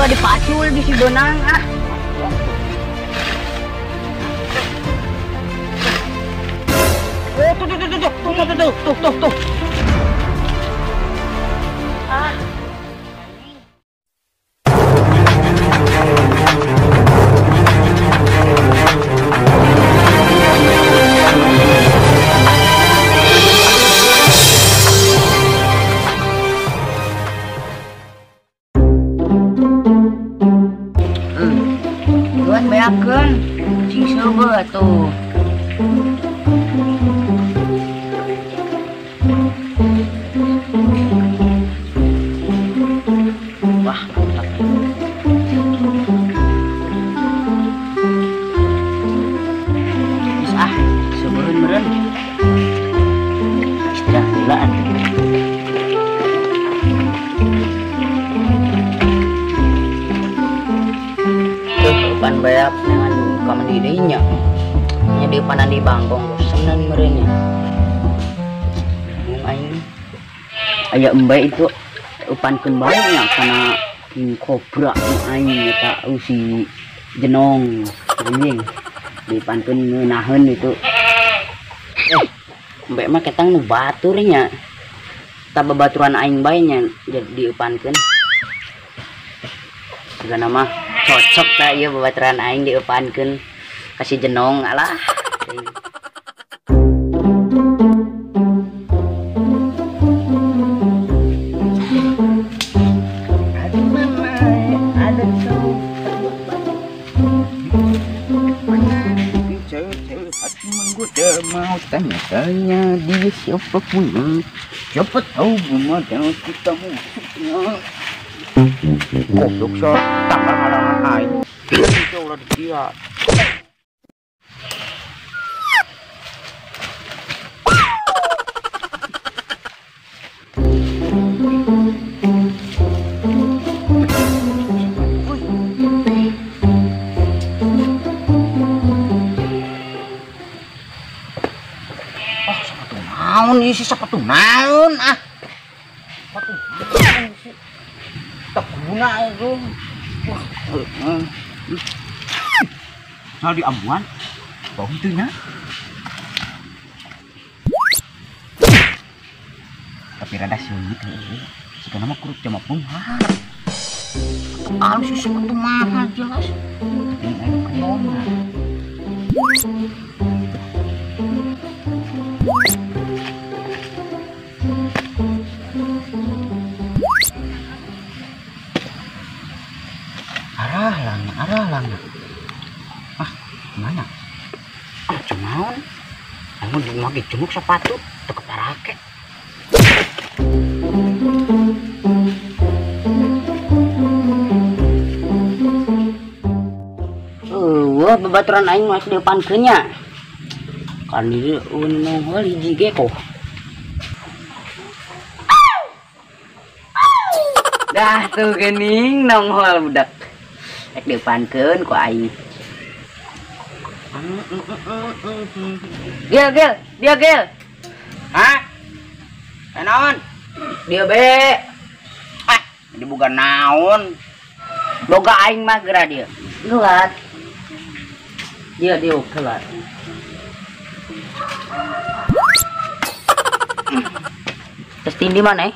Gua dipacul di si benang ah. Oh, tuh. Ah. Buat beakeun cing seubeut tuh. Wah, mantap. Bisa seubeun meureun. Istirahat heula. Pan bayap dengan kamar dirinya nya di panan di bangkong bosan merenya aing aya embe itu upankeun bae nya kana kobra aing eta si jenong anjing dipankeun ngeunaheun itu embe mah ketang nu batur nya ta babaturan aing bae nya jadi diupankeun segana mah cocok tak ya babaturan aing diupankeun kasih jenong alah. Aduh mama ada tuh hati menggoda mau tanya dia siapa pun siapa tahu memang kita musuhnya. Goblok so tanggal halangan aing. Itu ulah dia. Sepatu naon isi sepatu naon ah. Sepatu naon sih. Tak guna itu. Soal di Ambuan bau itunya. Tapi rada sulit nih. Jika nama kurut cuma pun mahal. Alus sepatu mahal jelas. Ini ayo kemana? Arah lang. Ah, mana? Ah, cuman. Kamu di magi jenguk sepatu teu keparake. Wah, babaturan aing masih diupankeun nya. Kan ieu nongol hiji ge kok. Dah tuh geuning nongol budak. Ek diupankeun ku aing. Gel. Hah? Naon? Dia be. Ah, di bukan naon. Boga aing mah geura dia. Gelat. Dia gelat. Terus tindi mana?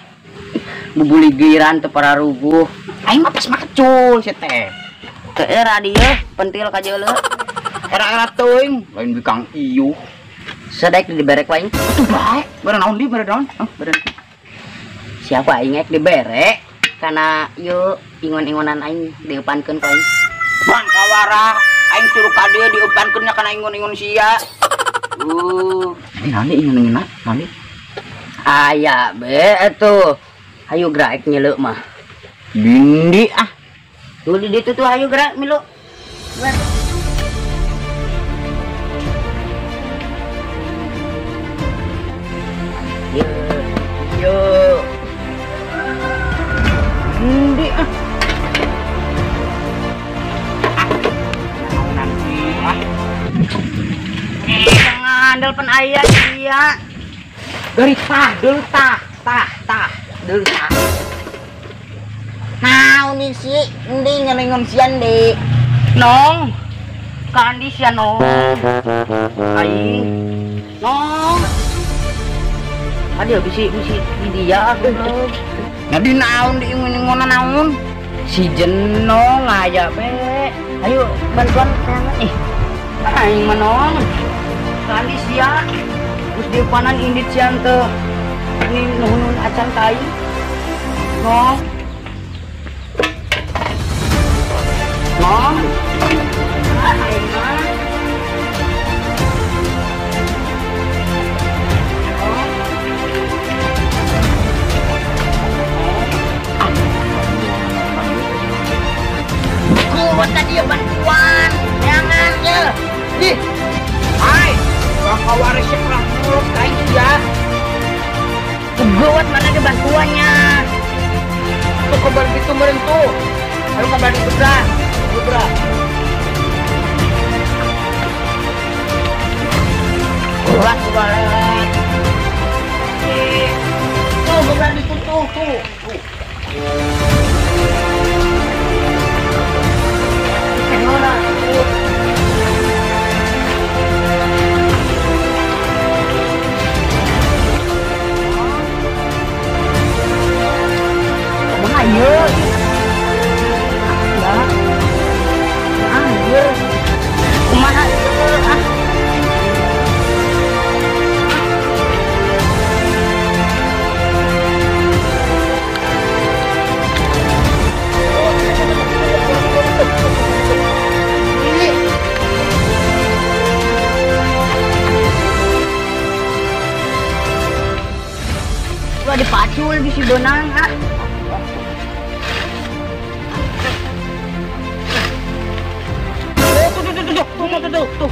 Bubuli giran teu pararuguh. Aing mah pas mah kecul si teh. Ke era dia pentil ka jeuleu. Era teuing lain bikang iyu. Sadek diberek wae. Atuh bae. Bare naon di bare naon? Bare. Siapa aing ek diberek kana ieu ingon-ingonan aing diupankeun ka aing. Bang kawara aing suruh ka dieu diupankeun nya kana ingon-ingon sia. Nani ingon-ingon nani? Aya be atuh. Hayu gerak nyeleu mah. Bindi ah. Tuh di situ tuh ayo gerak milu. Gerak. Yo. Ndi ah. Nanti ah. Ngandel pen aya dia. Dari tah, deul tah. Deul tah. Naon nih sih? Ndi ngelingon sian deh. Nong. Kandi sian nong. Aing. Nong. Aduh bisi di dia aku belum. Ngadi naon di ingon-ingonan naon? Si jenong aja be. Ayo bantuan ih. Aing menong. Kandi sia. Terus di panan indit sian teu. Ini nuhun acan kai. Nong. Nong. Aing mah. Kuat tadi bantuan. Jangan ya. Ih. Hai. Kakak waris perang mulut kain ya. Kuat mana ada bantuannya. Tuh kabar gitu merentuh. Lalu kabar itu berat. Berat. Kuat banget. Tuh berat itu tuh. Ayo. Ayo. Kumaha ah. Wah dipacul bisi benang ah. Tuh.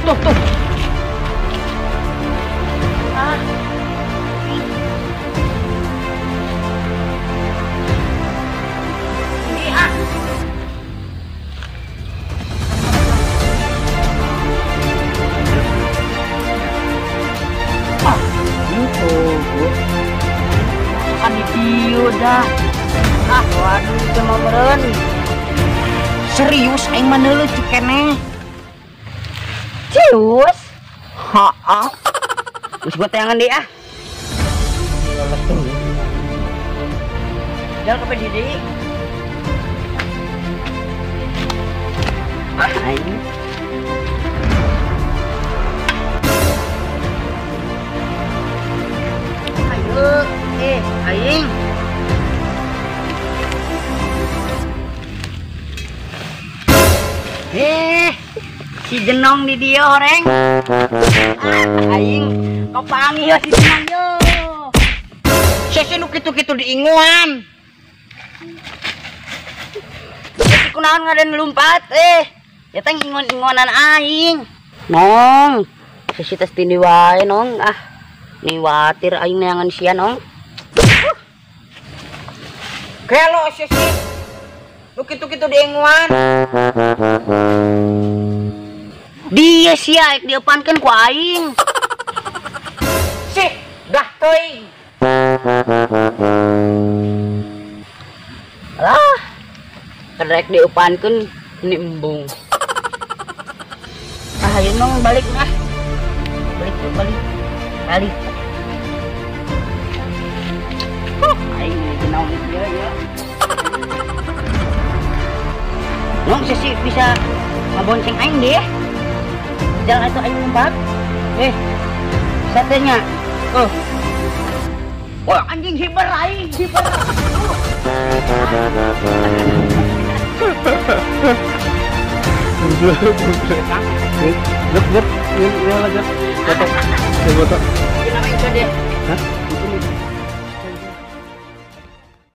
Ah. Ini ah. Ah, itu kan di video dah. Ah, waduh cuma meren. Serius aing mana lu cikene? Serius? Ha. Terus gua tayangan dia ah. Jangan ke Didi. Aing. Ayo, aing. Si jenong di dia orang. Aing kau panggil si jenong yo. Sesi lu gitu diinguan. Sesi kunaon ngaden lompat ya tang ingon-ingonan aing. Nong. Sesi tes tindi wae nong ah. Ni watir aing neangan sia nong. Kelo sesi lu gitu diinguan. Dia sia dia pankan ku aing. Sih, dah teuing. Alah. Kerek diupankeun ini embung. Ah, ayo nong balik nah. Balik. Aing kenal dia ya. Nong sesi bisa ngabonceng aing deh. Jangan itu aing lompat. Satenya. Wah, anjing hiber aing, hiber. Lihat, ya lanjut. Foto. Foto. Ini namanya dia. Hah?